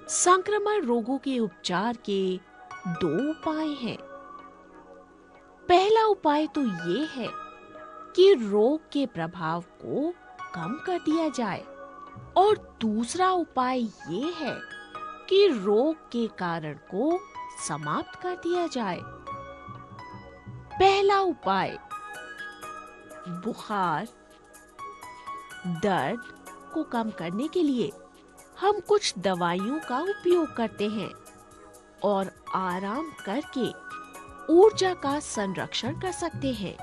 संक्रमण रोगों के उपचार के दो उपाय हैं। पहला उपाय तो ये है कि रोग के प्रभाव को कम कर दिया जाए और दूसरा उपाय ये है कि रोग के कारण को समाप्त कर दिया जाए। पहला उपाय, बुखार, दर्द को कम करने के लिए हम कुछ दवाइयों का उपयोग करते हैं और आराम करके ऊर्जा का संरक्षण कर सकते हैं,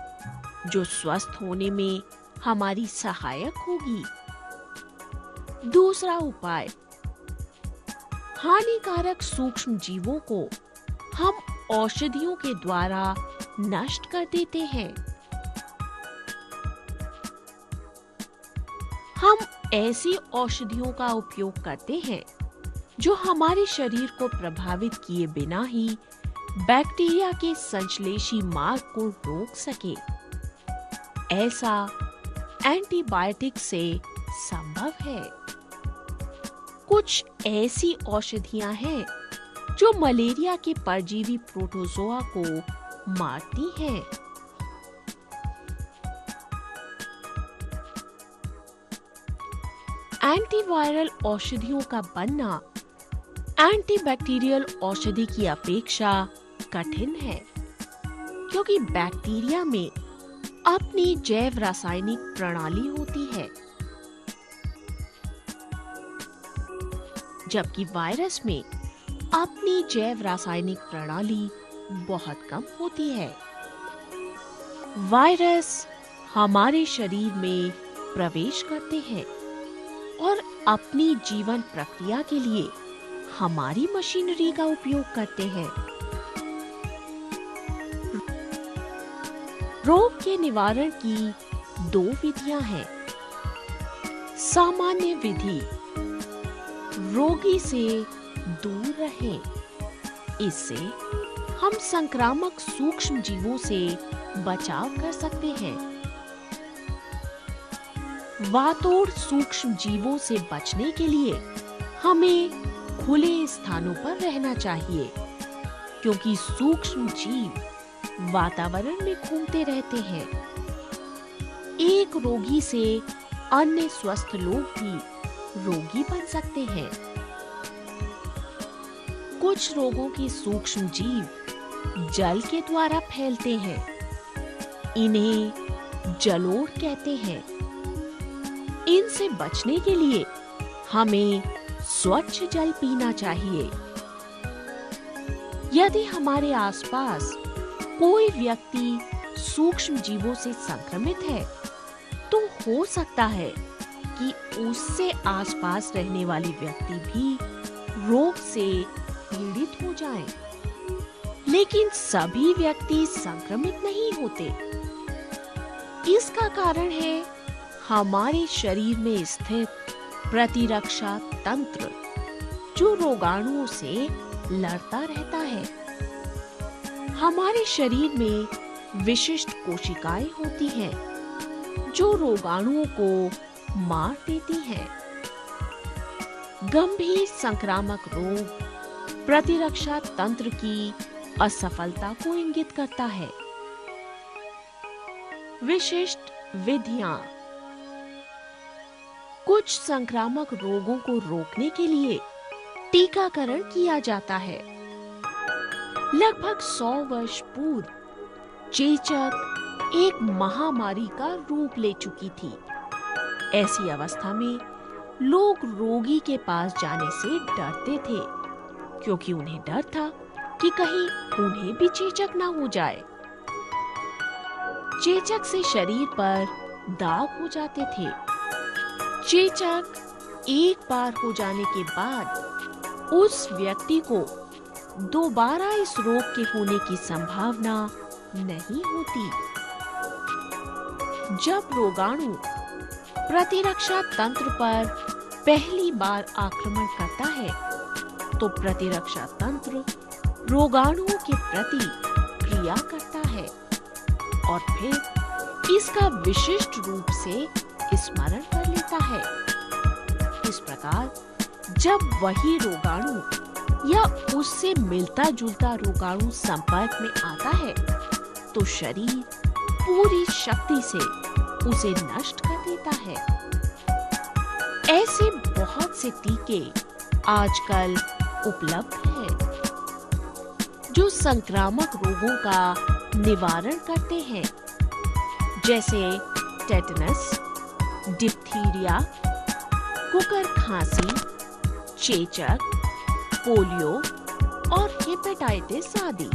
जो स्वस्थ होने में हमारी सहायक होगी। दूसरा उपाय, हानिकारक सूक्ष्म जीवों को हम औषधियों के द्वारा नष्ट कर देते हैं। हम ऐसी औषधियों का उपयोग करते हैं जो हमारे शरीर को प्रभावित किए बिना ही बैक्टीरिया के संश्लेषी मार्ग को रोक सके। ऐसा एंटीबायोटिक से संभव है। कुछ ऐसी औषधियां हैं जो मलेरिया के परजीवी प्रोटोजोआ को मारती हैं। एंटीवायरल औषधियों का बनना एंटीबैक्टीरियल औषधि की अपेक्षा कठिन है, क्योंकि बैक्टीरिया में अपनी जैव रासायनिक प्रणाली होती है, जबकि वायरस में अपनी जैव रासायनिक प्रणाली बहुत कम होती है। वायरस हमारे शरीर में प्रवेश करते हैं और अपनी जीवन प्रक्रिया के लिए हमारी मशीनरी का उपयोग करते हैं। रोग के निवारण की दो विधियां हैं। सामान्य विधि, रोगी से दूर रहें। इससे हम संक्रामक सूक्ष्म जीवों से बचाव कर सकते हैं। वातोड़ सूक्ष्म जीवों से बचने के लिए हमें खुले स्थानों पर रहना चाहिए, क्योंकि सूक्ष्म जीव वातावरण में घूमते रहते हैं। एक रोगी से अन्य स्वस्थ लोग भी रोगी बन सकते हैं। कुछ रोगों के सूक्ष्म जीव जल के द्वारा फैलते हैं। इन्हें जलोढ़ कहते हैं। इनसे बचने के लिए हमें स्वच्छ जल पीना चाहिए। यदि हमारे आसपास कोई व्यक्ति सूक्ष्म जीवों से संक्रमित है, तो हो सकता है कि उससे आसपास रहने वाले व्यक्ति भी रोग से पीड़ित हो जाएं। लेकिन सभी व्यक्ति संक्रमित नहीं होते। इसका कारण है हमारे शरीर में स्थित प्रतिरक्षा तंत्र, जो रोगाणुओं से लड़ता रहता है। हमारे शरीर में विशिष्ट कोशिकाएं होती हैं, जो रोगाणुओं को मार देती हैं। गंभीर संक्रामक रोग प्रतिरक्षा तंत्र की असफलता को इंगित करता है। विशिष्ट विधियां, कुछ संक्रामक रोगों को रोकने के लिए टीकाकरण किया जाता है। लगभग 100 वर्ष पूर्व चेचक एक महामारी का रूप ले चुकी थी। ऐसी अवस्था में लोग रोगी के पास जाने से डरते थे, क्योंकि उन्हें डर था कि कहीं उन्हें भी चेचक ना हो जाए। चेचक से शरीर पर दाग हो जाते थे। चेचक एक बार हो जाने के बाद उस व्यक्ति को दोबारा इस रोग के होने की संभावना नहीं होती। जब रोगाणु प्रतिरक्षा तंत्र पर पहली बार आक्रमण करता है, तो प्रतिरक्षा तंत्र रोगाणुओं के प्रति क्रिया करता है और फिर इसका विशिष्ट रूप से स्मरण कर लेता है। इस प्रकार जब वही रोगाणु या उससे मिलता जुलता रोगाणु संपर्क में आता है तो शरीर पूरी शक्ति से उसे नष्ट कर देता है। ऐसे बहुत से टीके आजकल उपलब्ध हैं जो संक्रामक रोगों का निवारण करते हैं, जैसे टेटनस, डिप्थीरिया, कुकर खांसी, चेचक, पोलियो और हेपेटाइटिस आदि।